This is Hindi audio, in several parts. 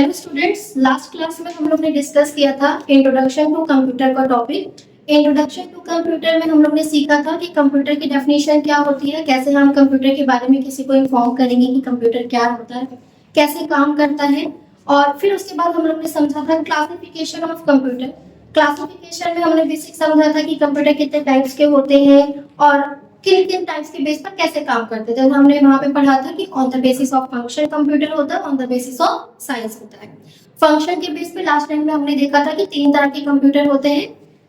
हेलो स्टूडेंट्स, लास्ट क्लास में हम लोग ने डिस्कस किया था इंट्रोडक्शन टू कंप्यूटर का टॉपिक। इंट्रोडक्शन टू कंप्यूटर में हम लोग ने सीखा था कि कंप्यूटर की डेफिनेशन क्या होती है, कैसे हम कंप्यूटर के बारे में किसी को इन्फॉर्म करेंगे कि कंप्यूटर क्या होता है, कैसे काम करता है। और फिर उसके बाद हम लोग ने समझा था क्लासिफिकेशन ऑफ कंप्यूटर। क्लासिफिकेशन में हमने बेसिक समझा था कि कंप्यूटर कितने टाइप्स के होते हैं और किन किन टाइप्स के बेस पर कैसे काम करते थे। हमने वहां पे पढ़ा था कि on the basis of function computer होता है, on the basis of science होता है। फंक्शन के बेस पे लास्ट टाइम में हमने देखा था कि तीन तरह के कंप्यूटर होते हैं,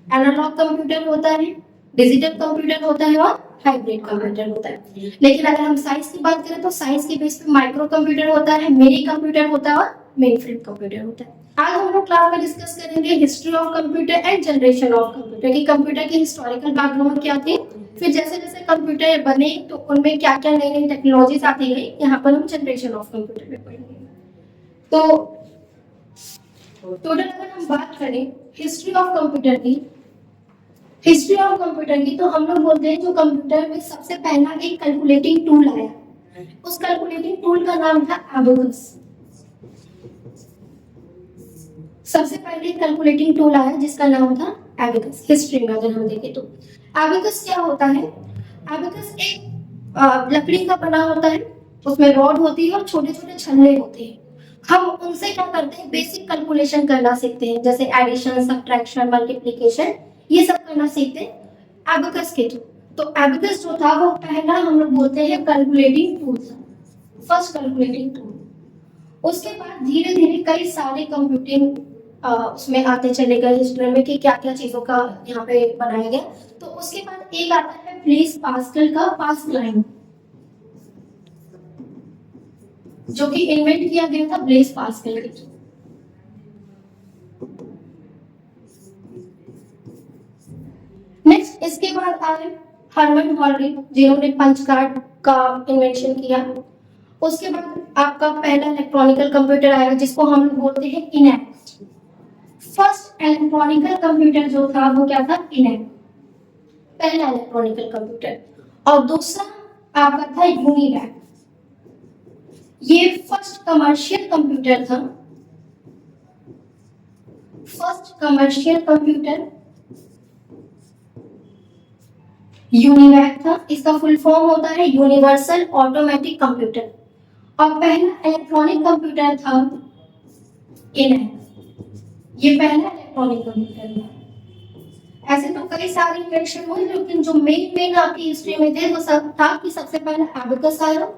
एनालॉग कंप्यूटर होता है, डिजिटल कंप्यूटर होता है और हाइब्रिड कंप्यूटर होता है। लेकिन अगर हम साइंस की बात करें तो साइंस के बेस पे माइक्रो कंप्यूटर होता है, मिनी कंप्यूटर होता है और मेन फ्रेम कंप्यूटर होता है। आज हम लोग क्लास में डिस्कस करेंगे history of computer and generation of computer की कंप्यूटर की हिस्टोरिकल बैकग्राउंड क्या थी, फिर जैसे जैसे कंप्यूटर बने तो उनमें क्या क्या नई नई टेक्नोलॉजीज आती गई। यहाँ पर हम जनरेशन ऑफ कंप्यूटर में पढ़ेंगे। तो टोटल अगर हम बात करें हिस्ट्री ऑफ कंप्यूटर की, तो हम लोग बोलते हैं जो कंप्यूटर में सबसे पहला एक कैलकुलेटिंग टूल आया, उस कैलकुलेटिंग टूल का नाम था एबेकस। सबसे पहले कैलकुलेटिंग टूल आया जिसका नाम था एबेकस। हिस्ट्री में अगर हम देखें तो एबेकस क्या होता है, एबेकस एक लकड़ी का बना होता है, उसमें रॉड होती है और छोटे छोटे छल्ले होते हैं। हम उनसे क्या करते हैं, बेसिक कैलकुलेशन करना सीखते हैं, जैसे एडिशन, सब्ट्रैक्शन, मल्टीप्लिकेशन, ये सब करना सीखते हैं एबेकस के थ्रू। तो एबेकस जो था वो पहला हम लोग बोलते हैं कैलकुलेटिंग टूल था, फर्स्ट कैलकुलेटिंग टूल। उसके बाद धीरे धीरे कई सारे कंप्यूटिंग उसमें आते चले गए हिस्ट्री में कि क्या क्या चीजों का यहाँ पे बनाया गया। तो उसके बाद एक आता है ब्लेज पास्कल का पास्कलाइन, जो कि इन्वेंट किया गया था ब्लेज पास्कल के थ्रू। नेक्स्ट इसके बाद आए हरमन हॉलरिक, जिन्होंने पंच कार्ड का इन्वेंशन किया। उसके बाद आपका पहला इलेक्ट्रॉनिकल कंप्यूटर आएगा जिसको हम लोग बोलते हैं इनैक। फर्स्ट इलेक्ट्रॉनिकल कंप्यूटर जो था वो क्या था, इनैक, पहला इलेक्ट्रॉनिकल कंप्यूटर। और दूसरा आपका था यूनिवैक, ये फर्स्ट कमर्शियल कंप्यूटर था, फर्स्ट कमर्शियल कंप्यूटर यूनिवैक था। इसका फुल फॉर्म होता है यूनिवर्सल ऑटोमेटिक कंप्यूटर। और पहला इलेक्ट्रॉनिक कंप्यूटर था इनैक, ये पहला इलेक्ट्रॉनिक कंप्यूटर था। ऐसे तो कई सारे इन्वेंशन हुए, लेकिन जो मेन आपकी हिस्ट्री में थे वो सब था कि सबसे पहले एबेकस आया,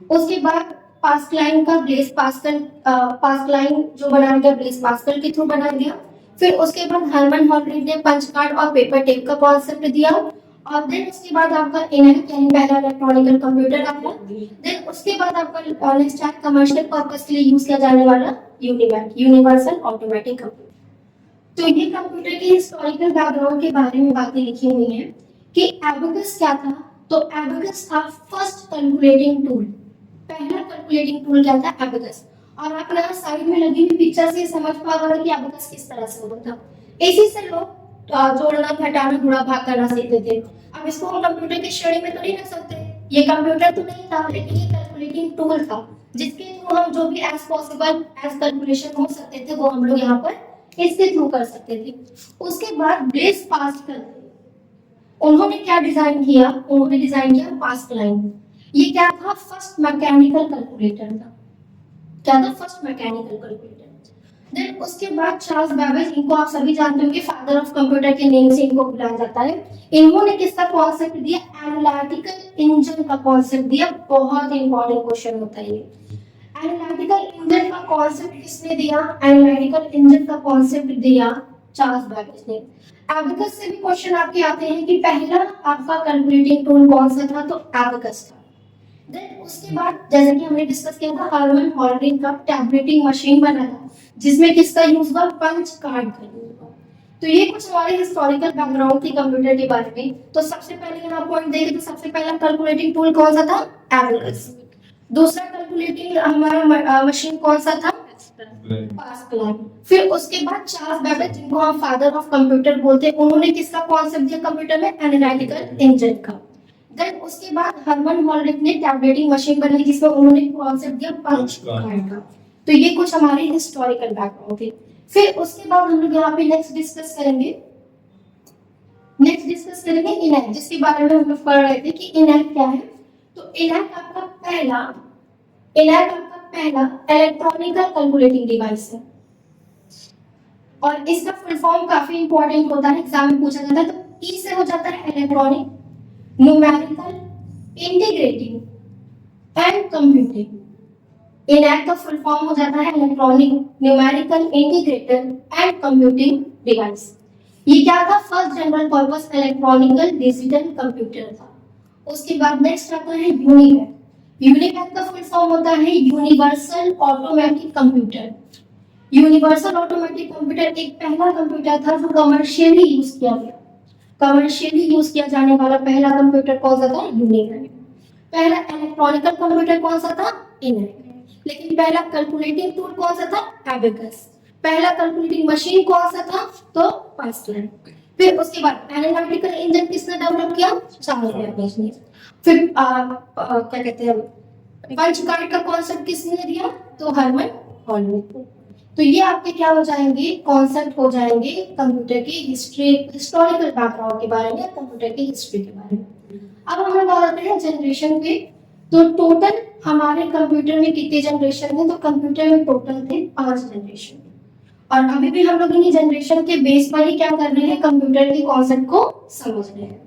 उसके बाद पास्कलाइन का ब्लेज पास्कल, पास्कलाइन जो बनाया गया ब्लेज पास्कल के थ्रू बनाया गया। फिर उसके बाद हरमन हॉलरिक ने पंच कार्ड और पेपर टेप का कॉन्सेप्ट दिया। और देन उसके बाद आपका इनैक यानी पहला इलेक्ट्रॉनिकल कंप्यूटर आया। देन उसके बाद आपका नेक्स्ट है कमर्शियल पर्पस के लिए यूज किया जाने वाला यूनिवैक, यूनिवर्सल ऑटोमेटिक कंप्यूटर। तो ये कंप्यूटर की हिस्टोरिकल बैकग्राउंड के बारे में बातें लिखी हुई हैं कि एबेकस क्या था। तो एबेकस था फर्स्ट कैलकुलेटिंग टूल, पहला कैलकुलेटिंग टूल क्या था, एबेकस। और आप यहाँ साइड में लगी हुई पिक्चर से समझ पा रहे हो कि एबेकस किस तरह से होता था। इसी से लोग जोड़ना, घटाना, गुणा, भाग करना सीखते थे। अब इसको हम कंप्यूटर की श्रेणी में तो नहीं रख सकते, ये कंप्यूटर तो नहीं था, लेकिन ये कैलकुलेटिंग टूल था जिसके थ्रू हम जो भी एज पॉसिबल एज कैलकुलेशन हो सकते थे वो हम लोग यहाँ पर इसके थ्रू कर सकते थे। उसके बाद ब्लेज पास्कल, उन्होंने क्या डिजाइन किया, उन्होंने डिजाइन किया पास्कलाइन। ये क्या था, फर्स्ट मैकेनिकल कैलकुलेटर था। क्या था, फर्स्ट मैकेनिकल कैलकुलेटर। देन उसके बाद चार्ल्स बेबेज, इनको आप सभी जानते होंगे, फादर ऑफ कंप्यूटर के नेम से इनको बुलाया जाता है। इन्होंने किसका कॉन्सेप्ट दिया, एनालिटिकल इंजन का कॉन्सेप्ट दिया। बहुत इंपॉर्टेंट क्वेश्चन होता है ये। एनालिटिकल इंजन का कॉन्सेप्ट किसने दिया, एनालिटिकल इंजन का कॉन्सेप्ट दिया चार्ल्स बेबेज ने। एबेकस से भी क्वेश्चन आपके आते हैं कि पहला आपका कैलकुलेटिंग टूल कौन सा था, तो एबेकस था। देन उसके बाद जैसे कि हमने डिस्कस किया था हरमन हॉलरिक का टैबलेटिंग मशीन बनाया जिसमें किसका यूज हुआ, पंच कार्ड का यूज हुआ। तो ये कुछ हमारे हिस्टोरिकल बैकग्राउंड थी कंप्यूटर के बारे में। तो सबसे पहले यहाँ पॉइंट देखें तो सबसे पहला कैलकुलेटिंग टूल कौन सा था, एबेकस। दूसरा कैलकुलेटिंग हमारा मशीन कौन सा था, पास्कल। फिर उसके बाद चार्ल्स बेबेज, जिनको हम फादर ऑफ कंप्यूटर बोलते हैं, उन्होंने किसका कॉन्सेप्ट दिया कंप्यूटर में, एनालिटिकल इंजन का। देन उसके बाद हरमन हॉलरिक ने टैबलेटिंग मशीन बनाई जिसमें उन्होंने कॉन्सेप्ट दिया पंच कार्ड का। तो ये कुछ हमारे हिस्टोरिकल बैकग्राउंड थे। फिर उसके बाद हम लोग यहाँ पे नेक्स्ट डिस्कस करेंगे इनैक्ट, जिसके बारे में हम लोग पढ़ रहे थे कि इनैक्ट क्या है। तो इनैक्ट आपका पहला इलेक्ट्रॉनिकल कैलकुलेटिंग डिवाइस है और इसका फुल फॉर्म काफी इंपॉर्टेंट होता है, एग्जाम में पूछा जाता है। तो ई से हो जाता है electronic, numerical, integrating and computing. Enact का फुल फॉर्म हो जाता है electronic, numerical, integrated and computing device. ये क्या था? First general purpose electronical digital computer था। उसके बाद नेक्स्ट आता है यूनिवैक। यूनिवैक का फुल फॉर्म होता है universal automatic computer. Universal automatic computer एक पहला कंप्यूटर था जो कमर्शियली यूज किया गया। कमर्शियली यूज किया जाने वाला पहला कंप्यूटर कौन सा था? यूनिवैक। पहला इलेक्ट्रॉनिकल कंप्यूटर कौन सा था? इनैक्ट। लेकिन पहला कैलकुलेटिंग टूल कौन सा था? एबेकस। पहला कैलकुलेटिंग मशीन कौन सा था? तो पास्कल। फिर उसके बाद एनालिटिकल इंजन किसने डेवलप किया? चार्ल्स बैबेज ने। फिर क्या कहते हैं, पंच कार्ड का कॉन्सेप्ट किसने दिया? तो हर्मन हॉल। तो ये आपके क्या हो जाएंगे? कॉन्सेप्ट हो जाएंगे कंप्यूटर की हिस्ट्री, हिस्टोरिकल बैकग्राउंड के बारे में, कंप्यूटर की हिस्ट्री के बारे में। अब हम लोग बात करते हैं जनरेशन पे। तो टोटल हमारे कंप्यूटर में कितने जनरेशन थे? तो कंप्यूटर में टोटल थे 5 जनरेशन। और अभी भी हम लोग इन्हीं जनरेशन के बेस पर ही क्या कर रहे हैं? कंप्यूटर के कॉन्सेप्ट को समझ रहे हैं।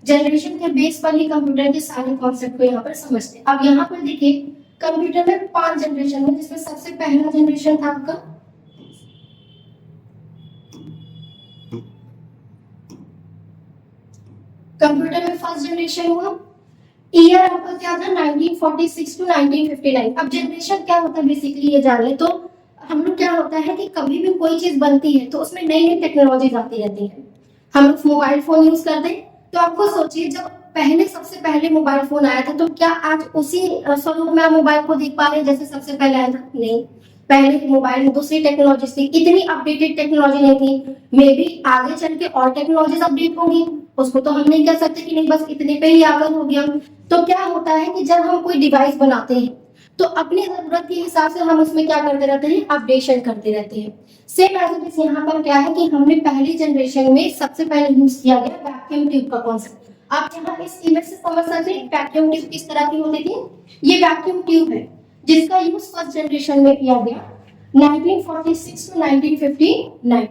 जनरेशन के बेस पर ही कंप्यूटर के सारे कॉन्सेप्ट को यहाँ पर समझते हैं। अब यहाँ पर देखिए कंप्यूटर में 5 जनरेशन है, जिसमें सबसे पहला जनरेशन था आपका कंप्यूटर में फर्स्ट जनरेशन हुआ। ईयर आपका क्या था? 1946 टू 1959। अब जनरेशन क्या होता है बेसिकली ये जान ले तो हम लोग क्या होता है कि कभी भी कोई चीज बनती है तो उसमें नई नई टेक्नोलॉजीज आती रहती है। हम लोग मोबाइल फोन यूज करते हैं तो आपको सोचिए जब पहले सबसे पहले मोबाइल फोन आया था तो क्या आज उसी स्वरूप में आप मोबाइल को देख पा रहे हैं जैसे सबसे पहले आया था? नहीं, पहले मोबाइल में दूसरी टेक्नोलॉजी थी, इतनी अपडेटेड टेक्नोलॉजी नहीं थी। मे बी आगे चल के और टेक्नोलॉजीज अपडेट होंगी, उसको तो हम नहीं कह सकते कि नहीं बस इतने पे ही आगे हो गया। तो क्या होता है कि जब हम कोई डिवाइस बनाते हैं तो अपनी जरूरत के हिसाब से हम उसमें क्या करते रहते हैं? अपडेशन करते रहते हैं। सेम एज इट इज यहाँ पर क्या है कि हमने पहली जनरेशन में सबसे पहले यूज किया गया वैक्यूम ट्यूब का कॉन्सेप्ट। आप यहाँ इस इमेज से समझ सकते हैं वैक्यूम ट्यूब किस तरह की होती थी। ये वैक्यूम ट्यूब है जिसका यूज फर्स्ट जनरेशन में किया गया 1946 टू 1959।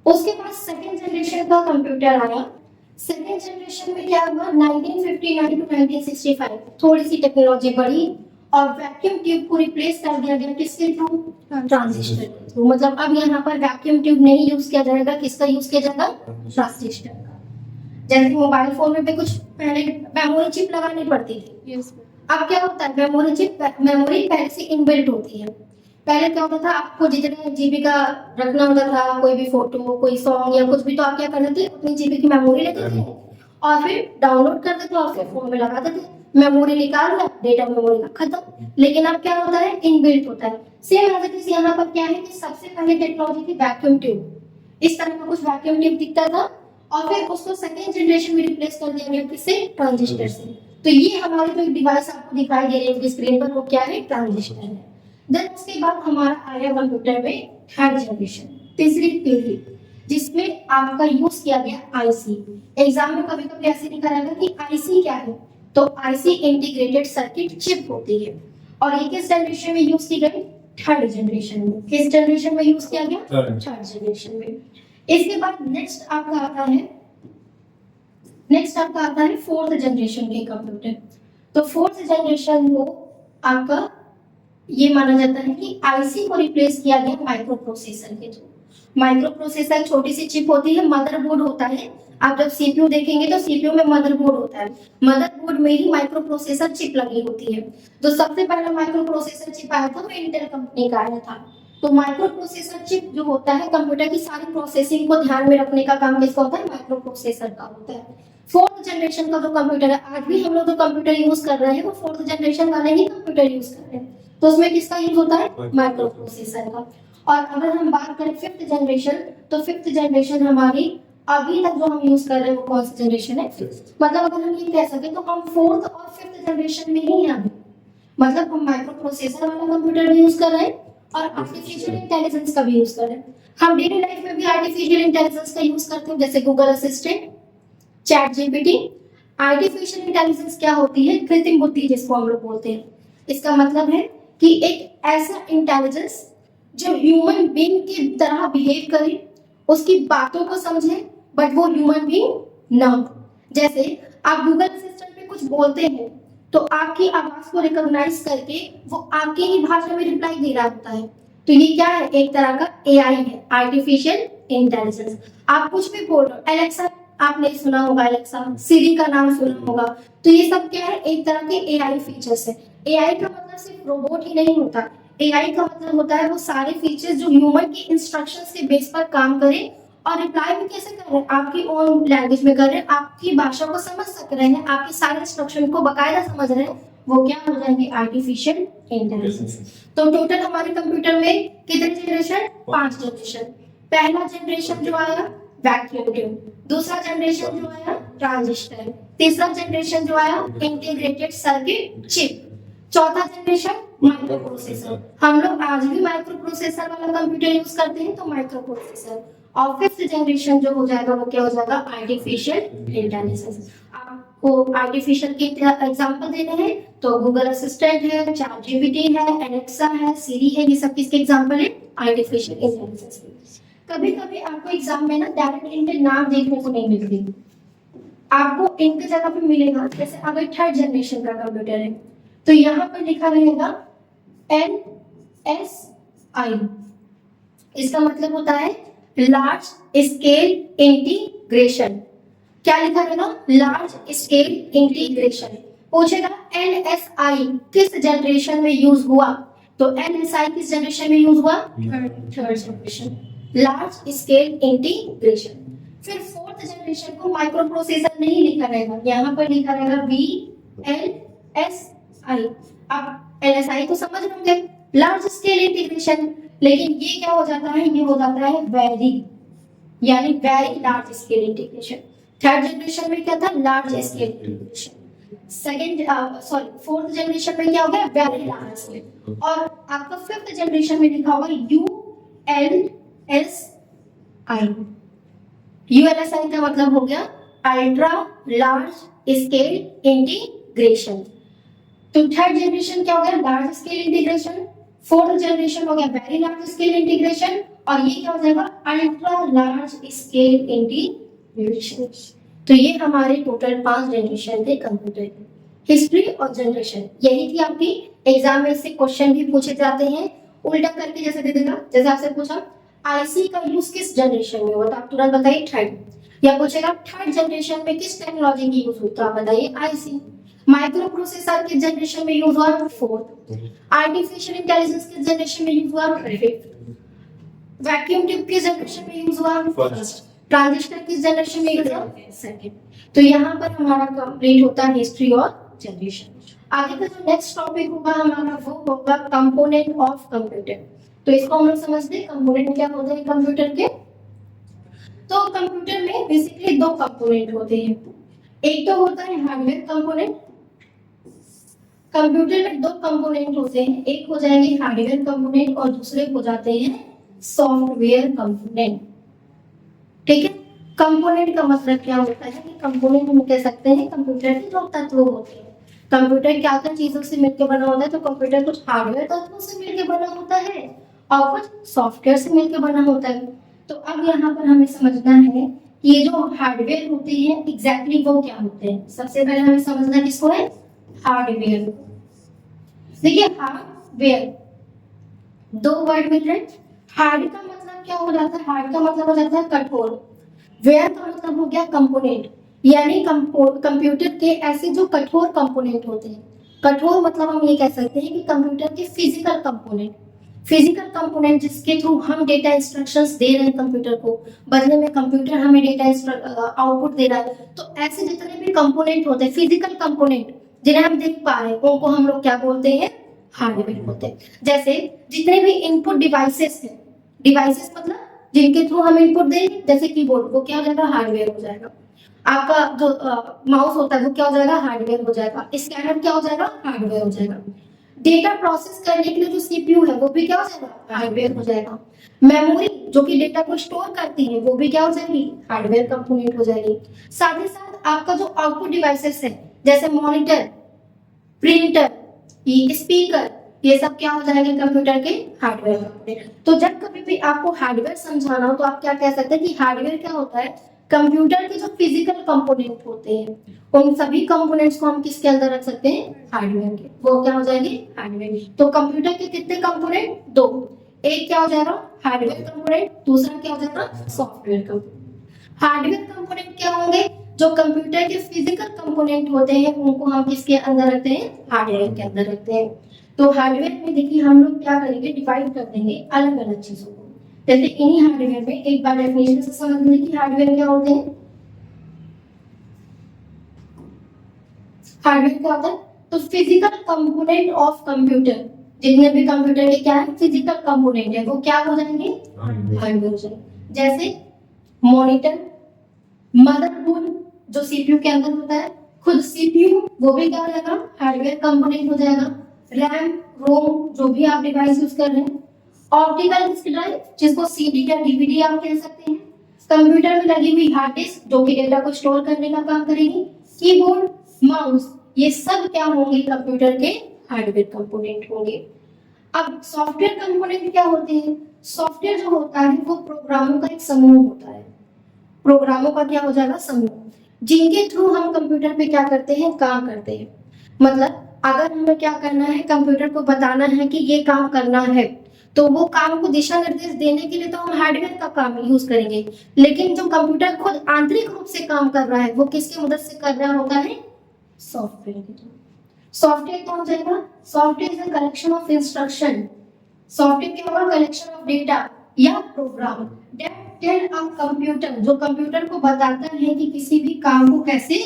उसके बाद सेकेंड जनरेशन का कंप्यूटर आया। सेकेंड जनरेशन में क्या हुआ? 1959 टू 1965 थोड़ी सी टेक्नोलॉजी बढ़ी और वैक्यूम ट्यूब को रिप्लेस कर दिया गया किसके थ्रू? ट्रांजिस्टर। तो मतलब अब यहाँ पर वैक्यूम ट्यूब नहीं यूज किया जाएगा, किसका यूज किया जाएगा? ट्रांजिस्टर का। जैसे मोबाइल फोन में भी कुछ पहले मेमोरी चिप लगानी पड़ती थी। अब क्या होता है? मेमोरी पहले से इनबिल्ट होती है। पहले क्या होता था? आपको जितने जीबी का रखना होता था, कोई भी फोटो, कोई सॉन्ग या कुछ भी, तो आप क्या करते थे? उतनी जीबी की मेमोरी लेते थे और फिर डाउनलोड करते थे और फिर फोन में लगाते थे। मेमोरी निकाल लिया, डेटा मेमोरी का खत्म। लेकिन अब क्या होता है? इनबिल्ट होता है। सेम एज इट इज यहाँ पर क्या है कि सबसे पहले टेक्नोलॉजी थी वैक्यूम ट्यूब। इस तरह का कुछ वैक्यूम ट्यूब दिखता था और फिर उसको सेकेंड जनरेशन में रिप्लेस कर दिया गया किससे? ट्रांजिस्टर से। तो ये हमारी जो डिवाइस आपको दिखाई दे रही है स्क्रीन पर वो क्या है? ट्रांजिस्टर है। देन उसके बाद हमारा आया कंप्यूटर में थर्ड जनरेशन, तीसरी पीढ़ी, जिसमें आपका यूज किया गया आईसी। एग्जाम में कभी कभी ऐसे लिखा रहेगा कि आईसी क्या है? तो आईसी इंटीग्रेटेड सर्किट चिप होती है। और ये किस जनरेशन में यूज की गई? थर्ड जनरेशन में। किस जनरेशन में यूज किया गया? थर्ड जनरेशन में। इसके बाद नेक्स्ट आपका आता है फोर्थ जनरेशन के कंप्यूटर। तो फोर्थ जनरेशन को आपका ये माना जाता है कि आईसी को रिप्लेस किया गया माइक्रो प्रोसेसर के थ्रू। माइक्रो प्रोसेसर छोटी सी चिप होती है, मदरबोर्ड होता है। आप जब सीपीयू देखेंगे तो सीपीयू में मदरबोर्ड होता है, मदरबोर्ड में ही माइक्रो प्रोसेसर चिप लगी होती है। तो सबसे पहला माइक्रो प्रोसेसर चिप आया था वो इंटेल कंपनी का आया था। तो माइक्रो प्रोसेसर चिप जो होता है कंप्यूटर की सारी प्रोसेसिंग को ध्यान में रखने का काम किसका होता है? माइक्रो प्रोसेसर का होता है। फोर्थ जनरेशन का जो कंप्यूटर है, आज भी हम लोग जो कंप्यूटर यूज कर रहे हैं वो फोर्थ जनरेशन वाले ही कंप्यूटर यूज कर रहे हैं। तो उसमें किसका यूज होता है? माइक्रो प्रोसेसर का। और अगर हम बात करें फिफ्थ जनरेशन, तो फिफ्थ जनरेशन हमारी अभी तक जो हम यूज कर रहे हैं वो कौन सी जनरेशन है? मतलब अगर हम ये कह सके तो हम फोर्थ और फिफ्थ जनरेशन में ही हैं। मतलब हम माइक्रो प्रोसेसर वाला कंप्यूटर भी यूज कर रहे हैं और आर्टिफिशियल इंटेलिजेंस का भी यूज कर रहे हैं। हम डेली लाइफ में भी आर्टिफिशियल इंटेलिजेंस का यूज करते हैं, जैसे Google assistant, chat GPT. Artificial intelligence क्या होती है? कृत्रिम बुद्धि जिसको हम लोग बोलते हैं। इसका मतलब है कि एक ऐसा इंटेलिजेंस जो ह्यूमन बीइंग की तरह बिहेव करे, उसकी बातों को समझे, बट वो ह्यूमन बीइंग ना हो। जैसे आप गूगल असिस्टेंट पे कुछ बोलते हैं तो आपकी आवाज को रिकॉग्नाइज करके वो आपकी ही भाषा में रिप्लाई दे रहा होता है। तो ये क्या है? एक तरह का एआई है, आर्टिफिशियल इंटेलिजेंस। आप कुछ भी बोल रहे हो, एलेक्सा आपने सुना होगा, एलेक्सा, सिरी का नाम सुना होगा। तो ये सब क्या है? एक तरह के एआई फीचर्स है। एआई का मतलब सिर्फ रोबोट ही नहीं होता, एआई का मतलब होता है वो सारे फीचर्स जो ह्यूमन की इंस्ट्रक्शंस के बेस पर काम करें और रिप्लाई भी कैसे कर रहे हैं? आपकी ओन लैंग्वेज में कर रहे हैं, आपकी भाषा को समझ सक रहे हैं, आपके सारे इंस्ट्रक्शन को बकायदा समझ रहे हैं। वो क्या हो जाएंगे? Artificial intelligence. तो टोटल हमारे कंप्यूटर में कितने जनरेशन? 5 जनरेशन। पहला जनरेशन जो आया वैक्यूम ट्यूब, दूसरा जनरेशन जो आया ट्रांजिस्टर, तीसरा जनरेशन जो आया इंटीग्रेटेड सर्किट चिप, चौथा जनरेशन माइक्रो प्रोसेसर। हम लोग आज भी माइक्रो प्रोसेसर वाला कंप्यूटर यूज करते हैं, तो माइक्रो प्रोसेसर। और फिफ्थ जनरेशन जो हो जाएगा वो क्या हो जाएगा? Artificial intelligence. आपको आर्टिफिशियल के एग्जांपल देने हैं तो गूगल असिस्टेंट है, चैट जीपीटी है, एलेक्सा है, सिरी है, ये सब किसके एग्जांपल है? Artificial intelligence. कभी कभी आपको एग्जाम में ना डायरेक्ट इनके नाम देखने को नहीं मिलते, आपको इनके जगह पे मिलेगा। जैसे अगर थर्ड जनरेशन का कंप्यूटर है तो यहाँ पर लिखा रहेगा LSI। इसका मतलब होता है लार्ज स्केल इंटीग्रेशन। क्या लिखा रहेगा? Large scale integration. पूछेगा LSI किस जनरेशन में यूज हुआ, तो LSI किस जनरेशन में यूज हुआ? Third generation, large scale integration. फिर फोर्थ जनरेशन को माइक्रो प्रोसेसर नहीं लिखा रहेगा, यहाँ पर लिखा रहेगा VLSI। अब LSI तो समझ रहे होंगे, लार्ज स्केल इंटीग्रेशन। लेकिन ये क्या हो जाता है? ये हो जाता है वेरी, यानी very large scale integration. Third generation में क्या था? Large scale integration. Fourth generation में क्या हो गया? Very large scale. और आपका फिफ्थ जनरेशन में लिखा होगा ULSI। ULSI का मतलब हो गया अल्ट्रा लार्ज स्केल इंटीग्रेशन। तो थर्ड जनरेशन क्या हो गया? Large scale integration. Fourth generation हो गया वेरी लार्ज स्केल इंटीग्रेशन, और ये क्या हो जाएगा? Ultra large scale integration. तो ये हमारे टोटल 5 जनरेशन थे कंप्यूटर की। हिस्ट्री और जनरेशन यही थी आपकी। एग्जाम में से क्वेश्चन भी पूछे जाते हैं उल्टा करके, जैसे दे देगा, जैसे आपसे पूछा आईसी का यूज किस जनरेशन में हुआ, तो आप तुरंत बताइए थर्ड। या पूछेगा थर्ड जनरेशन में किस टेक्नोलॉजी की यूज हुई, तो आप बताइए आईसी। माइक्रो प्रोसेसर किस जनरेशन में यूज हुआ? फोर्थ। आर्टिफिशियल इंटेलिजेंस किस जनरेशन में यूज हुआ? फिफ्थ। वैक्यूम ट्यूब किस जनरेशन में यूज हुआ? फर्स्ट। ट्रांजिस्टर किस जनरेशन में यूज हुआ? सेकंड। तो यहाँ पर हमारा कंप्लीट होता है हिस्ट्री और जनरेशन। आगे का जो नेक्स्ट टॉपिक होगा हमारा वो होगा कंपोनेंट ऑफ कंप्यूटर। तो इसको हम लोग समझते हैं कंपोनेंट क्या होते हैं कंप्यूटर के। तो कंप्यूटर में बेसिकली 2 कंपोनेंट होते हैं। एक तो होता है हार्डवेयर कंपोनेंट। कंप्यूटर में 2 कंपोनेंट होते हैं, एक हो जाएंगे हार्डवेयर कंपोनेंट और दूसरे हो जाते हैं सॉफ्टवेयर कंपोनेंट। ठीक है, कंपोनेंट का मतलब क्या होता है कि कंपोनेंट हम कह सकते हैं कंप्यूटर के जो तत्व होते हैं। कंप्यूटर क्या क्या चीजों से मिलकर बना होता है, तो कंप्यूटर कुछ हार्डवेयर तत्वों से मिलकर बना होता है और कुछ सॉफ्टवेयर से मिलकर बना होता है। तो अब यहाँ पर हमें समझना है कि ये जो हार्डवेयर होते हैं एग्जैक्टली वो क्या होते हैं। सबसे पहले हमें समझना किसको है? हार्डवेयर। देखिए हार्डवेयर 2 वर्ड मिल रहे हैं। हार्ड का मतलब क्या हो जाता है? हार्ड का मतलब हो जाता है कठोर। वेयर का मतलब हो गया कंपोनेंट, यानी कंप्यूटर के ऐसे जो कठोर कंपोनेंट होते हैं। कठोर मतलब हम ये कह सकते हैं कि कंप्यूटर के फिजिकल कंपोनेंट। फिजिकल कंपोनेंट जिसके थ्रू हम डेटा इंस्ट्रक्शंस दे रहे हैं कंप्यूटर को, बदले में कंप्यूटर हमें डेटा आउटपुट दे रहा है। तो ऐसे जितने भी कंपोनेंट होते हैं फिजिकल कंपोनेंट जिन्हें हम देख पा रहे हैं उनको हम लोग क्या बोलते हैं? हार्डवेयर बोलते हैं। जैसे जितने भी इनपुट डिवाइसेस हैं, डिवाइसेस मतलब जिनके थ्रू हम इनपुट दें, जैसे कीबोर्ड, वो क्या हो जाएगा? हार्डवेयर हो जाएगा। आपका जो माउस होता है वो क्या हो जाएगा? हार्डवेयर हो जाएगा। स्कैनर क्या हो जाएगा? हार्डवेयर हो जाएगा। डेटा प्रोसेस करने के लिए जो सीपीयू है वो भी क्या हो जाएगा, हार्डवेयर हो जाएगा। मेमोरी जो कि डेटा को स्टोर करती है वो भी क्या हो जाएगी, हार्डवेयर कंपोनेंट हो जाएगी। साथ ही साथ आपका जो आउटपुट डिवाइसेस है जैसे मॉनिटर, प्रिंटर, स्पीकर, ये सब क्या हो जाएंगे कंप्यूटर के हार्डवेयर कंपोनेंट। तो जब कभी भी आपको हार्डवेयर समझाना हो तो आप क्या कह सकते हैं कि हार्डवेयर क्या होता है, कंप्यूटर के जो फिजिकल कंपोनेंट होते हैं उन सभी कंपोनेंट्स को हम किसके अंदर रख सकते हैं, हार्डवेयर के, वो क्या हो जाएंगे हार्डवेयर। तो कंप्यूटर के कितने कंपोनेंट, दो, एक क्या हो जाएगा हार्डवेयर कंपोनेंट, दूसरा क्या हो जाएगा सॉफ्टवेयर कंपोनेंट। हार्डवेयर कंपोनेंट क्या होंगे, जो कंप्यूटर के फिजिकल कंपोनेंट होते हैं उनको हम किसके अंदर रखते हैं, हार्डवेयर के अंदर रखते हैं। तो हार्डवेयर में देखिए हम लोग क्या करेंगे, डिवाइड कर देंगे अलग अलग चीजों को। जैसे इन्हीं हार्डवेयर में एक बार डेफिनेशन से समझ लें कि हार्डवेयर क्या होते हैं। हार्डवेयर क्या होता है, तो फिजिकल कंपोनेंट ऑफ कंप्यूटर, जितने भी कंप्यूटर के क्या है फिजिकल कंपोनेंट है वो क्या हो जाएंगे, हार्डवेयर हो जाएंगे। जैसे मॉनिटर, मदरबोर्ड जो सीपीयू के अंदर होता है, खुद सीपीयू वो भी क्या हो जाएगा, हार्डवेयर कंपोनेंट हो जाएगा। रैम, रोम जो भी आप डिवाइस यूज कर रहे हैं, ऑप्टिकल डिस्क ड्राइव जिसको सीडी या डीवीडी आप कह सकते हैं, कंप्यूटर में लगी हुई हार्ड डिस्क जो कि डेटा को स्टोर करने का काम करेगी, कीबोर्ड, माउस, ये सब क्या होंगे कंप्यूटर के हार्डवेयर कंपोनेंट होंगे। अब सॉफ्टवेयर कंपोनेंट क्या होते हैं, सॉफ्टवेयर जो होता है वो प्रोग्रामों का एक समूह होता है, प्रोग्रामों का क्या हो जाएगा समूह, जिनके थ्रू हम कंप्यूटर पे क्या करते हैं, काम करते हैं। मतलब अगर हमें क्या करना है, कंप्यूटर को बताना है कि ये काम करना है, तो वो काम को दिशा निर्देश देने के लिए तो हम हार्डवेयर का काम यूज करेंगे, लेकिन जो कंप्यूटर खुद आंतरिक रूप से काम कर रहा है वो किसकी मदद से कर रहा होता है, सॉफ्टवेयर के थ्रू। सॉफ्टवेयर क्या हो जाएगा, software is a collection of instruction, software क्या होगा, कलेक्शन ऑफ डेटा या program that tell a computer, जो कंप्यूटर को बताता है कि किसी भी काम को कैसे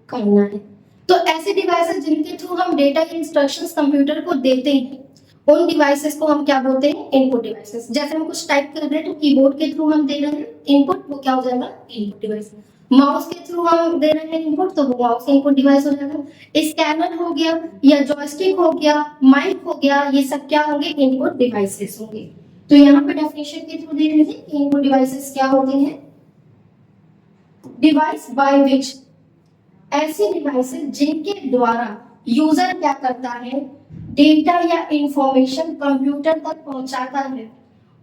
करना है। तो ऐसे डिवाइसेस जिनके थ्रू हम डेटा या इंस्ट्रक्शंस कंप्यूटर को देते हैं उन डिवाइसेस को हम क्या बोलते हैं, इनपुट डिवाइसेस। जैसे हम कुछ टाइप कर रहे हैं तो कीबोर्ड के थ्रू हम दे रहे हैं इनपुट, वो क्या हो जाएगा इनपुट डिवाइस। माउस के थ्रू हम दे रहे हैं इनपुट तो वो माउस इनपुट डिवाइस हो जाएगा। स्कैनर हो गया या जॉयस्टिक हो गया, माइक हो गया, ये सब क्या होंगे, इनपुट डिवाइसेस होंगे। तो यहाँ पे डेफिनेशन के थ्रू देख लीजिए कि इनपुट डिवाइसेस क्या होते हैं, डिवाइस बाय विच, ऐसी डिवाइसेस जिनके द्वारा यूजर क्या करता है, डेटा या इंफॉर्मेशन कंप्यूटर तक पहुंचाता है,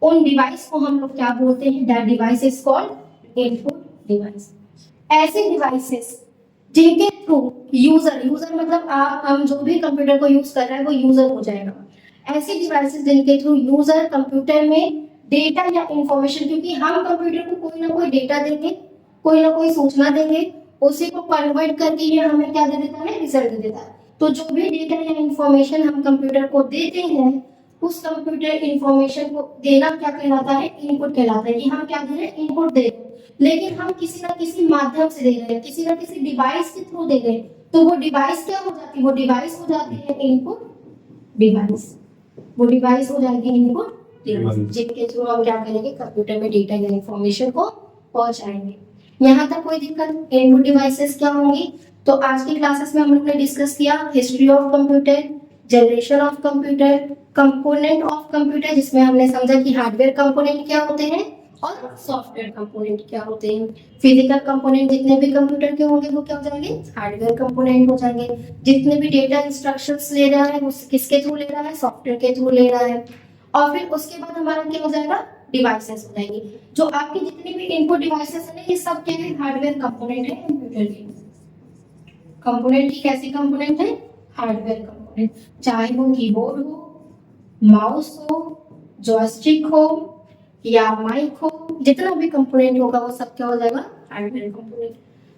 उन डिवाइस को हम लोग क्या बोलते हैं, that device is called input device. ऐसे डिवाइसेस जिनके थ्रू यूजर, यूजर मतलब आप हम जो भी कंप्यूटर को यूज कर रहे हैं वो यूजर हो जाएगा। ऐसी डिवाइसेस जिनके थ्रू यूजर कंप्यूटर में डेटा या इंफॉर्मेशन, क्योंकि हम कंप्यूटर को कोई ना कोई डेटा देंगे, कोई ना कोई सूचना देंगे, उसी को कन्वर्ट करके ये हमें क्या दे देता है, रिजल्ट दे देता है। तो जो भी डेटा या इंफॉर्मेशन हम कंप्यूटर को देते हैं उस कंप्यूटर इंफॉर्मेशन को देना क्या कहलाता है, इनपुट कहलाता है। कि हम क्या दे रहे हैं, इनपुट दे रहे हैं, लेकिन हम किसी ना किसी माध्यम से दे रहे हैं, किसी ना किसी डिवाइस के थ्रू दे रहे हैं, तो वो डिवाइस क्या हो जाती है, वो डिवाइस हो जाती है इनपुट डिवाइस, वो डिवाइस हो जाएगी इनपुट डिवाइस, जिनके थ्रू हम क्या करेंगे, कंप्यूटर में डेटा या इंफॉर्मेशन को पहुंचाएंगे। यहाँ तक कोई दिक्कत, इनपुट डिवाइसेस क्या होंगी। तो आज की क्लासेस में हम लोग ने डिस्कस किया history of computer, generation of computer, component of computer, जिसमें हमने समझा कि हार्डवेयर कंपोनेंट क्या होते हैं और सॉफ्टवेयर कंपोनेंट क्या होते हैं। फिजिकल कंपोनेंट जितने भी कंप्यूटर के होंगे वो क्या हो जाएंगे, हार्डवेयर कंपोनेंट हो जाएंगे। जितने भी डेटा इंस्ट्रक्शंस ले रहा है वो किसके थ्रू ले रहा है, सॉफ्टवेयर के थ्रू ले रहा है। और फिर उसके बाद हमारा क्या हो जाएगा, डिवाइसेस हो जाएंगे। जो आपकी जितनी भी इनपुट डिवाइसेस है ये सब क्या है, हार्डवेयर कंपोनेंट है कंप्यूटर के। कंपोनेंट की कैसी कंपोनेंट है, हार्डवेयर कंपोनेंट, चाहे वो कीबोर्ड हो, माउस हो, जॉयस्टिक हो या माइक हो, जितना भी कंपोनेंट होगा वो सब क्या हो जाएगा, हार्डवेयर कंपोनेंट।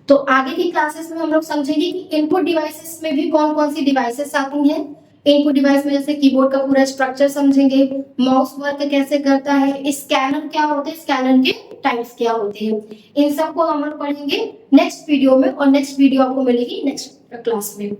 तो आगे की क्लासेस में हम लोग समझेंगे कि इनपुट डिवाइसेस में भी कौन कौन सी डिवाइसेस आती हैं। इनपुट डिवाइस में जैसे कीबोर्ड का पूरा स्ट्रक्चर समझेंगे, माउस वर्क कैसे करता है, स्कैनर क्या होते हैं, स्कैनर के टाइप्स क्या होते हैं, इन सब को हम लोग पढ़ेंगे नेक्स्ट वीडियो में। और नेक्स्ट वीडियो आपको मिलेगी नेक्स्ट क्लास में।